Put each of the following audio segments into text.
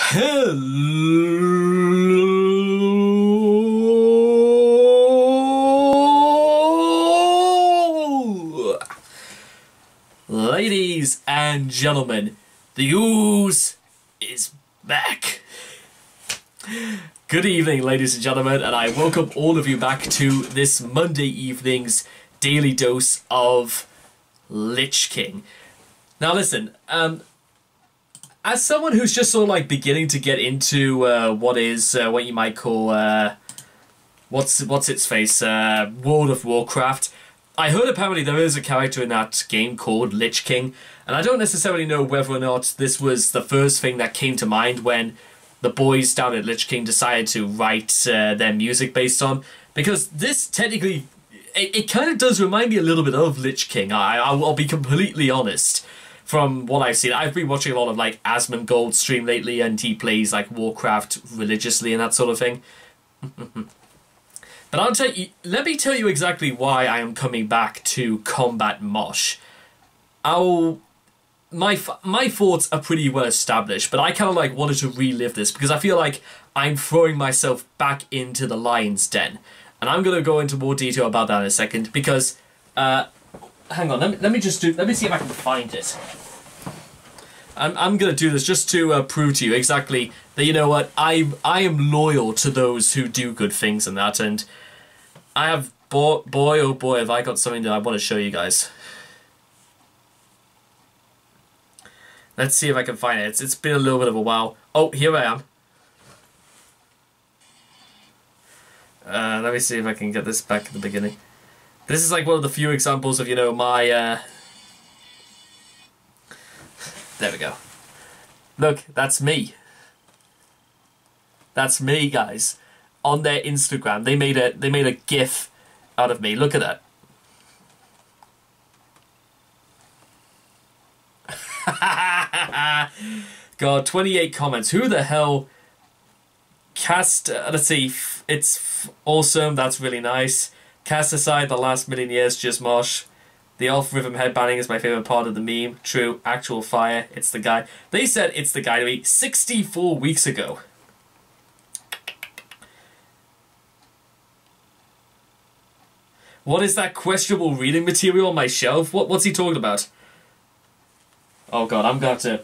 Hello, ladies and gentlemen, the ooze is back. Good evening, ladies and gentlemen, and I welcome all of you back to this Monday evening's daily dose of Lich King. Now listen, as someone who's just sort of like beginning to get into what you might call what's its face, World of Warcraft, I heard apparently there is a character in that game called Lich King, and I don't necessarily know whether or not this was the first thing that came to mind when the boys down at Lich King decided to write their music based on, because this technically, it kind of does remind me a little bit of Lich King. I'll be completely honest. From what I've seen, I've been watching a lot of like Asmongold stream lately, and he plays like Warcraft religiously and that sort of thing. But let me tell you exactly why I am coming back to Combat Mosh. My thoughts are pretty well established, but I kind of like wanted to relive this because I feel like I'm throwing myself back into the lion's den, and I'm gonna go into more detail about that in a second because. Hang on, let me see if I can find it. I'm gonna do this just to prove to you exactly that, you know what, I am loyal to those who do good things and that, and I have, boy oh boy, have I got something that I want to show you guys. Let's see if I can find it. It's been a little bit of a while. Oh, here I am. Let me see if I can get this back at the beginning. This is like one of the few examples of, you know, my, there we go. Look, that's me. That's me, guys. On their Instagram, they made a GIF out of me. Look at that. God, 28 comments. Who the hell cast, let's see, it's awesome, that's really nice. Cast aside the last million years, just Mosh. The elf rhythm headbanging is my favourite part of the meme. True, actual fire, it's the guy. They said it's the guy to me 64 weeks ago. What is that questionable reading material on my shelf? What's he talking about? Oh god, I'm going to have to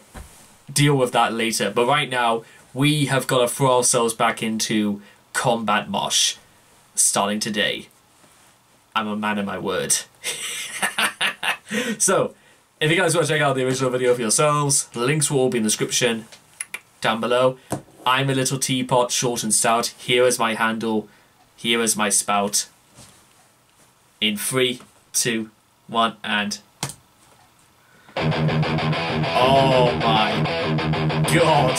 deal with that later. But right now, we have got to throw ourselves back into Combat Mosh. Starting today. I'm a man of my word. So, if you guys want to check out the original video for yourselves, the links will all be in the description down below. I'm a little teapot, short and stout. Here is my handle. Here is my spout. In 3, 2, 1, and... Oh my god!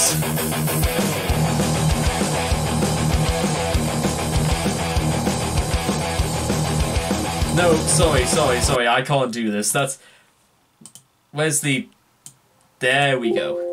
No, sorry, I can't do this. That's... Where's the... There we go.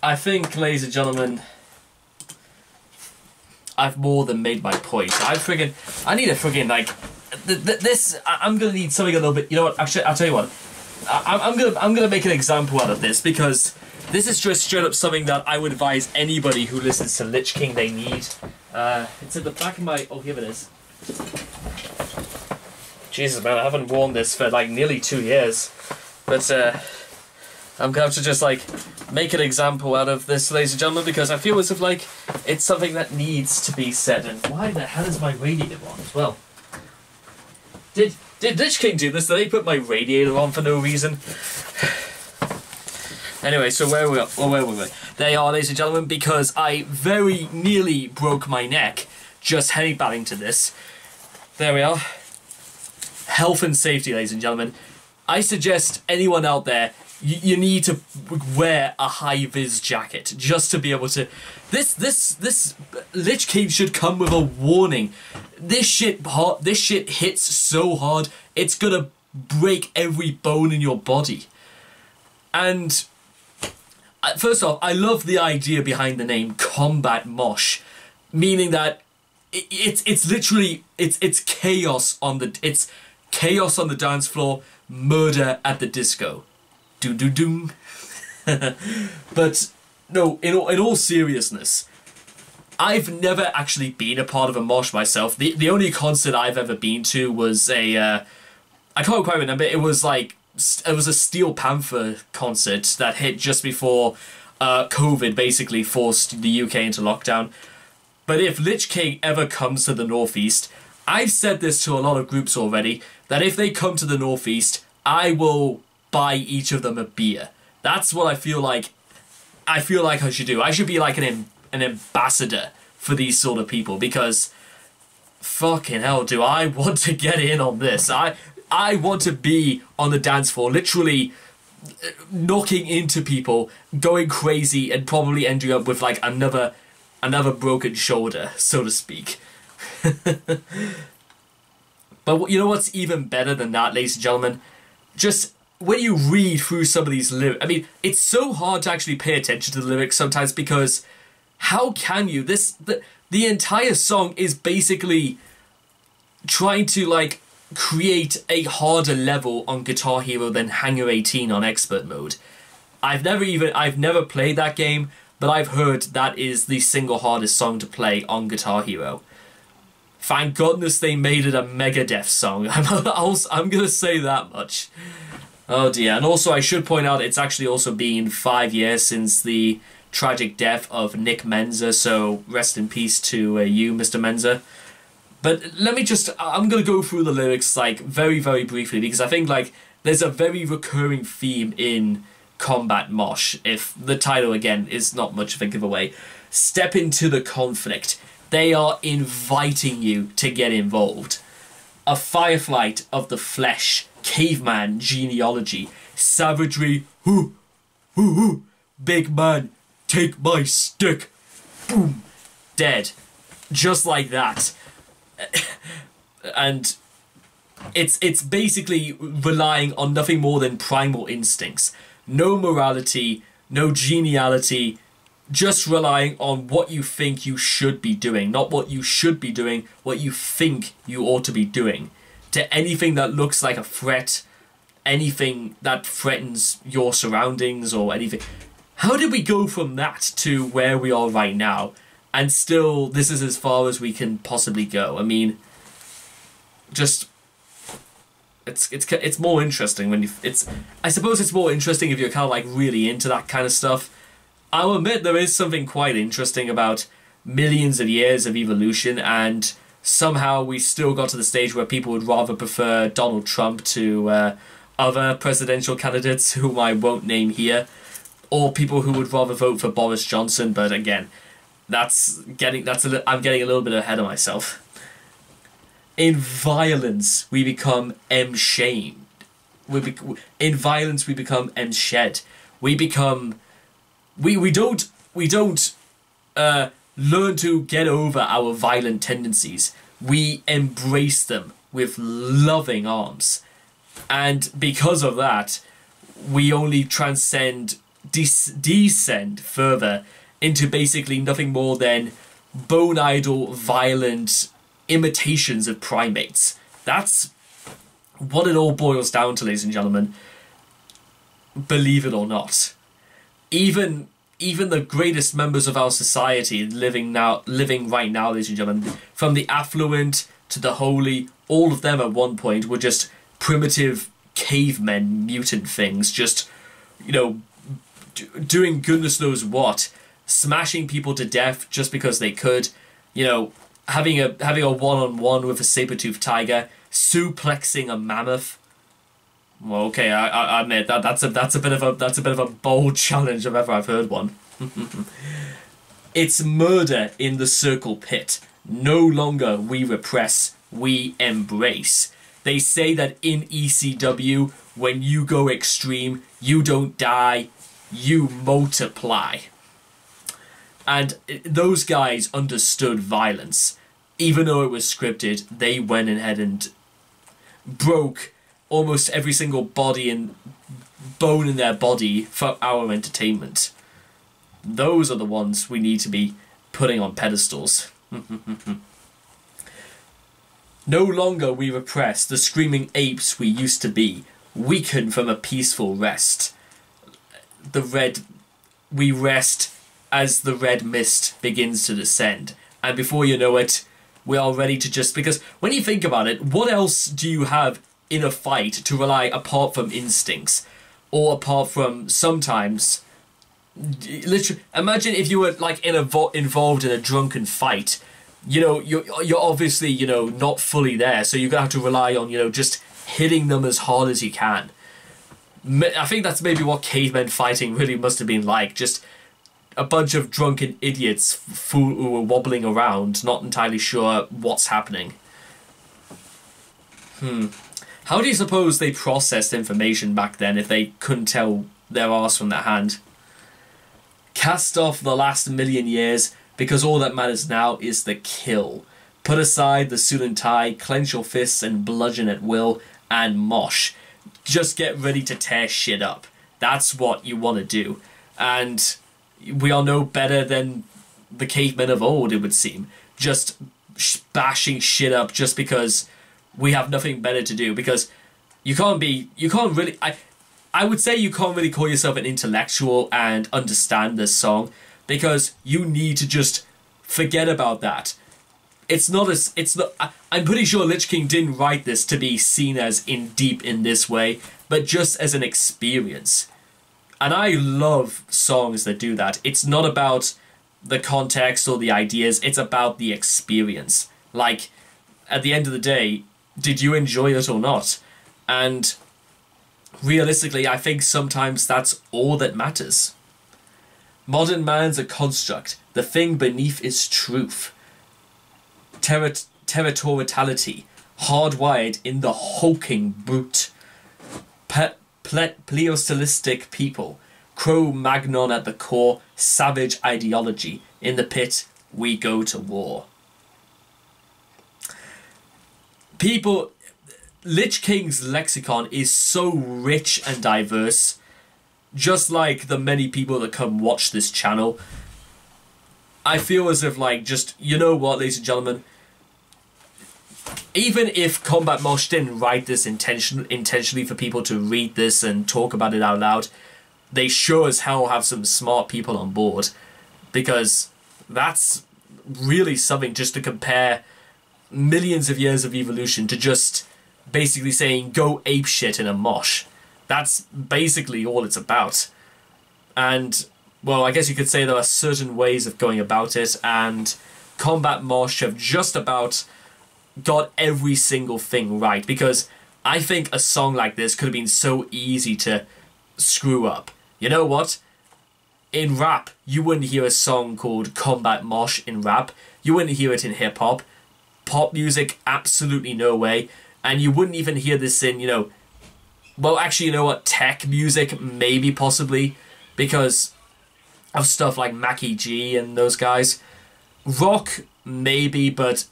I think, ladies and gentlemen, I've more than made my point. I need a friggin', like, this, I'm gonna need something a little bit, you know what, actually, I'll tell you what, I'm gonna make an example out of this, because this is just straight up something that I would advise anybody who listens to Lich King they need. It's at the back of my, oh, here it is. Jesus, man, I haven't worn this for, like, nearly 2 years. But, I'm gonna have to just, like, make an example out of this, ladies and gentlemen, because I feel as if, like, it's something that needs to be said. And why the hell is my radiator on as well? Did Lich King do this? Did they put my radiator on for no reason? Anyway, so where were we? There you are, ladies and gentlemen, because I very nearly broke my neck just headbutting to this. There we are. Health and safety, ladies and gentlemen. I suggest anyone out there, you need to wear a high-vis jacket just to be able to... This Lich King should come with a warning. This shit hits so hard, it's gonna break every bone in your body. And first off, I love the idea behind the name Combat Mosh, meaning that it's literally it's chaos on the dance floor, murder at the disco. Do. But no, in all seriousness, I've never actually been a part of a mosh myself. The only concert I've ever been to was I can't quite remember. It was a Steel Panther concert that hit just before COVID basically forced the UK into lockdown. But if Lich King ever comes to the Northeast, I've said this to a lot of groups already, that if they come to the Northeast, I will buy each of them a beer. That's what I feel like I should do. I should be like an ambassador for these sort of people, because fucking hell, do I want to get in on this. I want to be on the dance floor, literally knocking into people, going crazy, and probably ending up with like another broken shoulder, so to speak. But you know what's even better than that, ladies and gentlemen? Just when you read through some of these lyrics, I mean, it's so hard to actually pay attention to the lyrics sometimes, because how can you? The entire song is basically trying to like create a harder level on Guitar Hero than Hangar 18 on Expert Mode. I've never played that game, but I've heard that is the single hardest song to play on Guitar Hero. Thank goodness they made it a Megadeth song. I'm gonna say that much. Oh dear. And also I should point out it's actually also been 5 years since the tragic death of Nick Menza, so rest in peace to you, Mr. Menza. But I'm gonna go through the lyrics like very, very briefly, because I think like there's a very recurring theme in Combat Mosh, if the title again is not much of a giveaway. Step into the conflict. They are inviting you to get involved. A fireflight of the flesh, caveman genealogy, savagery, big man, take my stick, boom, dead. Just like that. And it's basically relying on nothing more than primal instincts. No morality, no geniality, just relying on what you think you should be doing. Not what you should be doing, what you think you ought to be doing. To anything that looks like a threat, anything that threatens your surroundings or anything. How did we go from that to where we are right now? And still, this is as far as we can possibly go. I mean, just... It's more interesting when you... I suppose it's more interesting if you're kind of like really into that kind of stuff. I'll admit there is something quite interesting about millions of years of evolution, and somehow we still got to the stage where people would rather prefer Donald Trump to other presidential candidates whom I won't name here, or people who would rather vote for Boris Johnson. But again, I'm getting a little bit ahead of myself. In violence, we become shamed. In violence, we become shed. We become... We don't learn to get over our violent tendencies. We embrace them with loving arms. And because of that, we only transcend descend further into basically nothing more than bone idle, violent imitations of primates. That's what it all boils down to, ladies and gentlemen. Believe it or not. Even the greatest members of our society living right now, ladies and gentlemen, from the affluent to the holy, all of them at one point were just primitive cavemen, mutant things, just, you know, doing goodness knows what, smashing people to death just because they could, you know, having a one-on-one with a saber-toothed tiger, suplexing a mammoth. Well, okay, I admit that's a bit of a bold challenge if ever I've heard one. It's murder in the circle pit. No longer we repress, we embrace. They say that in ECW, when you go extreme, you don't die, you multiply. And those guys understood violence. Even though it was scripted, they went ahead and broke almost every single body and bone in their body for our entertainment. Those are the ones we need to be putting on pedestals. No longer we repress the screaming apes we used to be, weakened from a peaceful rest. We rest as the red mist begins to descend. And before you know it, we are ready to just... Because when you think about it, what else do you have in a fight to rely apart from instincts? Or apart from sometimes... Literally, imagine if you were like involved in a drunken fight. You know, you're obviously, you know, not fully there, so you're gonna have to rely on, you know, just hitting them as hard as you can. I think that's maybe what cavemen fighting really must have been like. Just a bunch of drunken idiots who were wobbling around, not entirely sure what's happening. How do you suppose they processed information back then if they couldn't tell their arse from their hand? Cast off the last million years, because all that matters now is the kill. Put aside the suit and tie, clench your fists and bludgeon at will, and mosh. Just get ready to tear shit up. That's what you want to do. And we are no better than the cavemen of old, it would seem. Just bashing shit up just because we have nothing better to do. Because you can't really... I would say you can't really call yourself an intellectual and understand this song, because you need to just forget about that. I'm pretty sure Lich King didn't write this to be seen as deep in this way, but just as an experience. And I love songs that do that. It's not about the context or the ideas, it's about the experience. Like, at the end of the day, did you enjoy it or not? And realistically, I think sometimes that's all that matters. Modern man's a construct. The thing beneath is truth. Territoriality, hardwired in the hulking brute. Pleostylistic people. Cro-Magnon at the core. Savage ideology. In the pit, we go to war. People... Lich King's lexicon is so rich and diverse, just like the many people that come watch this channel. I feel as if, like, just, you know what, ladies and gentlemen, even if Combat Mosh didn't write this intentionally for people to read this and talk about it out loud, they sure as hell have some smart people on board, because that's really something, just to compare millions of years of evolution to just basically saying go apeshit in a mosh. That's basically all it's about. And, well, I guess you could say there are certain ways of going about it, and Combat Mosh have just about got every single thing right, because I think a song like this could have been so easy to screw up. You know what? In rap, you wouldn't hear a song called Combat Mosh in rap. You wouldn't hear it in hip-hop. Pop music, absolutely no way. And you wouldn't even hear this in, you know... Well, actually, you know what? Tech music, maybe, possibly. Because of stuff like Mackie G and those guys. Rock, maybe, but...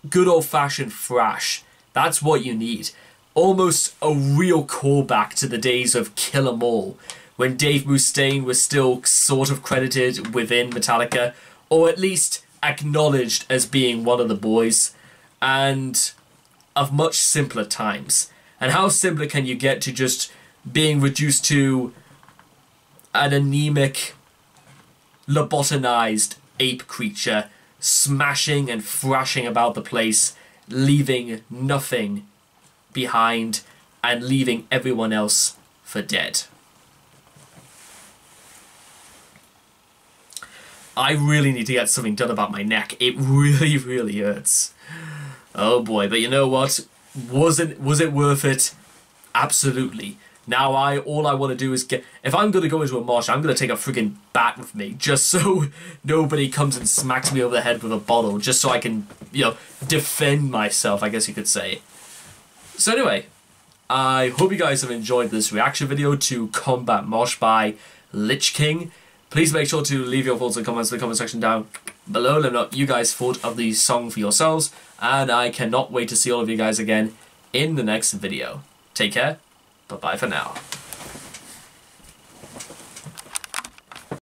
good old-fashioned thrash. That's what you need. Almost a real callback to the days of Kill 'Em All. when Dave Mustaine was still sort of credited within Metallica, or at least acknowledged as being one of the boys, and of much simpler times. And how simpler can you get to just being reduced to an anemic, lobotomized ape creature, smashing and thrashing about the place, leaving nothing behind, and leaving everyone else for dead. I really need to get something done about my neck. It really, really hurts. Oh boy, but you know what? Was it worth it? Absolutely. Now all I want to do is get... If I'm going to go into a mosh, I'm going to take a friggin' bat with me, just so nobody comes and smacks me over the head with a bottle, just so I can, you know, defend myself, I guess you could say. So anyway, I hope you guys have enjoyed this reaction video to Combat Mosh by Lich King. Please make sure to leave your thoughts and comments in the comment section down below. Let me know what you guys thought of the song for yourselves. And I cannot wait to see all of you guys again in the next video. Take care. Bye-bye for now.